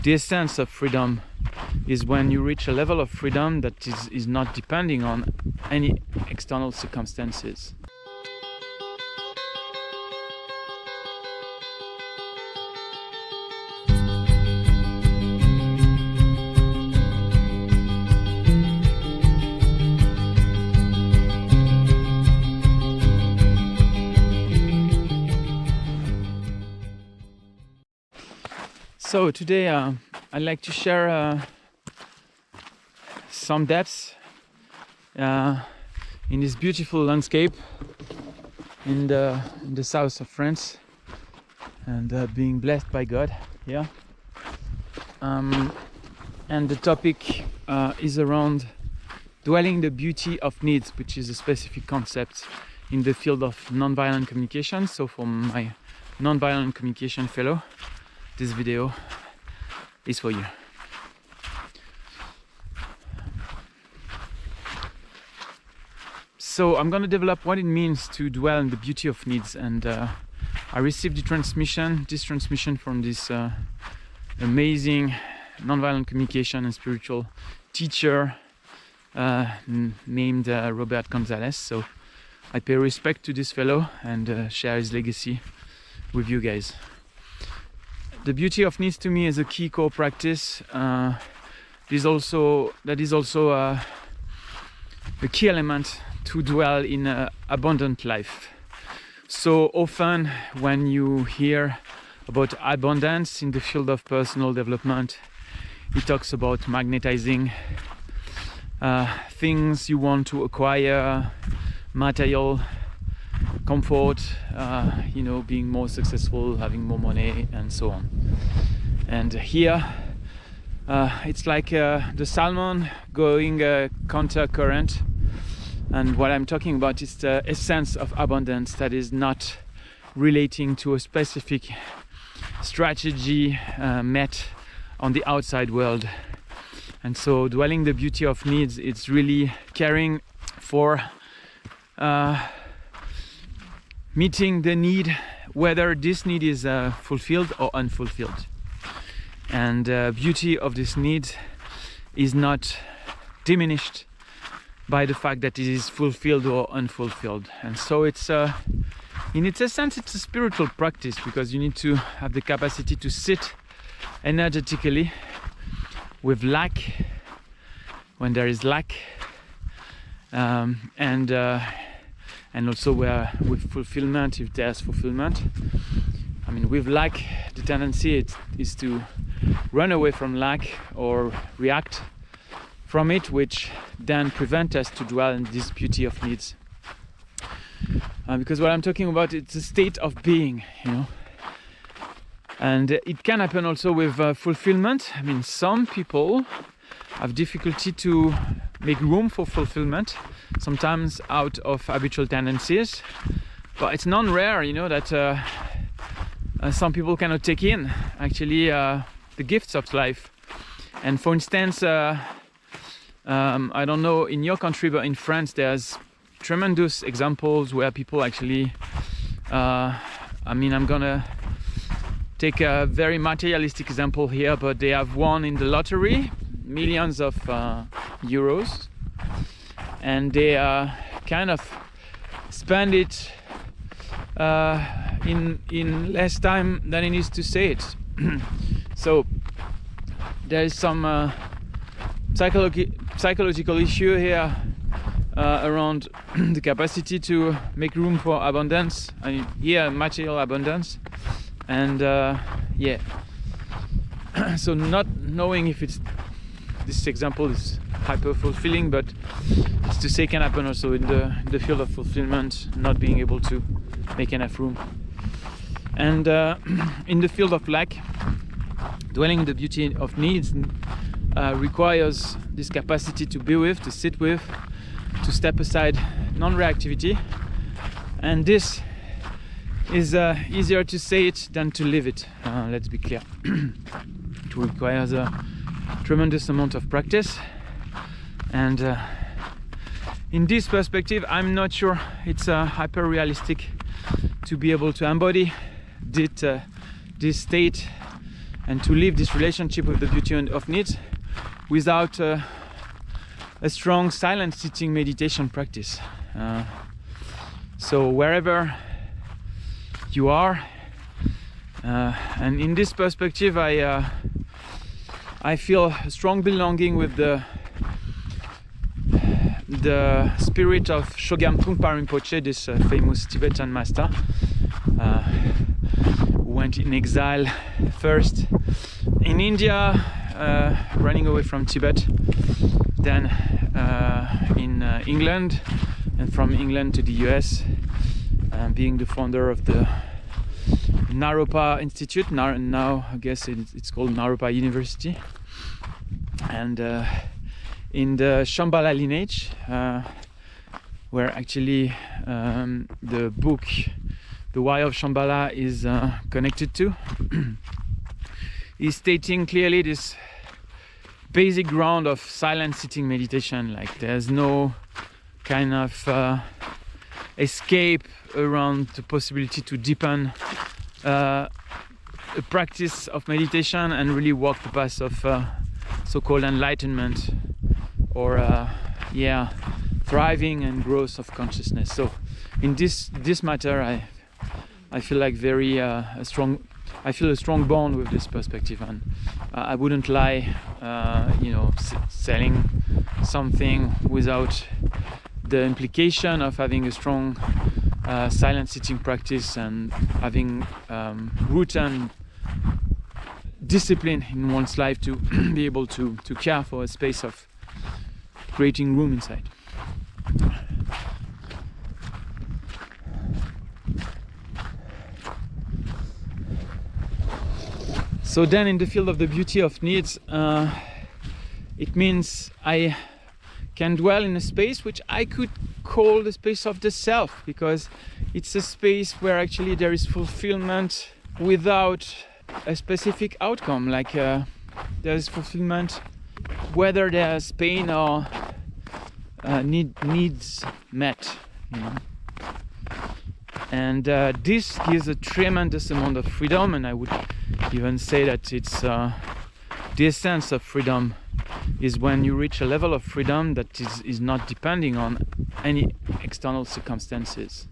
the essence of freedom is when you reach a level of freedom that is not depending on any external circumstances. So today I'd like to share some depths in this beautiful landscape in the south of France, and being blessed by God here. And the topic is around dwelling the beauty of needs, which is a specific concept in the field of nonviolent communication. So for my nonviolent communication fellow, this video is for you. So I'm going to develop what it means to dwell in the beauty of needs, and I received this transmission from this amazing nonviolent communication and spiritual teacher named Robert Gonzales. So I pay respect to this fellow and share his legacy with you guys. The beauty of needs to me is a key core practice. That is also a key element to dwell in an abundant life. So often when you hear about abundance in the field of personal development, it talks about magnetizing things you want to acquire, material comfort, being more successful, having more money, and so on. And here it's like the salmon going counter current, and what I'm talking about is the essence of abundance that is not relating to a specific strategy met on the outside world. And so dwelling the beauty of needs, it's really caring for meeting the need, whether this need is fulfilled or unfulfilled. And beauty of this need is not diminished by the fact that it is fulfilled or unfulfilled. And so it's in its essence, it's a spiritual practice, because you need to have the capacity to sit energetically with lack when there is lack, and also with fulfillment if there's fulfillment. I mean, with lack, the tendency is to run away from lack or react from it, which then prevent us to dwell in this beauty of needs. Because what I'm talking about, it's a state of being, and it can happen also with fulfillment. I mean, some people have difficulty to make room for fulfillment, sometimes out of habitual tendencies, but it's non-rare, that some people cannot take in actually the gifts of life. And for instance, I don't know in your country, but in France there's tremendous examples where people actually I'm gonna take a very materialistic example here, but they have won in the lottery millions of euros, and they kind of spend it in less time than it is to say it. So there is some psychological issue here around the capacity to make room for abundance, and here material abundance, and so not knowing if this example is hyper fulfilling, but it's to say can happen also in the field of fulfillment, not being able to make enough room. And in the field of lack, dwelling in the beauty of needs requires this capacity to be with, to sit with, to step aside, non-reactivity, and this is easier to say it than to live it. Let's be clear. It requires a tremendous amount of practice, and in this perspective, I'm not sure it's hyper realistic to be able to embody this state and to live this relationship with the beauty of needs without a strong silent sitting meditation practice. So wherever you are, and in this perspective, I feel a strong belonging with the spirit of Chogyam Trungpa Rinpoche, this famous Tibetan master, who went in exile first in India, running away from Tibet, then in England, and from England to the US, being the founder of the Naropa Institute. Now I guess it's called Naropa University, and in the Shambhala lineage, where actually the book The Why of Shambhala is connected to, is stating clearly this basic ground of silent sitting meditation. Like there's no kind of escape around the possibility to deepen a practice of meditation and really walk the path of so-called enlightenment, or thriving and growth of consciousness. So in this matter, I feel like I feel a strong bond with this perspective, and I wouldn't lie, selling something without the implication of having a strong silent sitting practice and having root and discipline in one's life to be able to care for a space of creating room inside. So then in the field of the beauty of needs, it means I can dwell in a space which I could call the space of the self, because it's a space where actually there is fulfillment without a specific outcome. Like there's fulfillment whether there's pain or needs met, and this gives a tremendous amount of freedom, and I would even say that it's the essence of freedom is when you reach a level of freedom that is not depending on any external circumstances.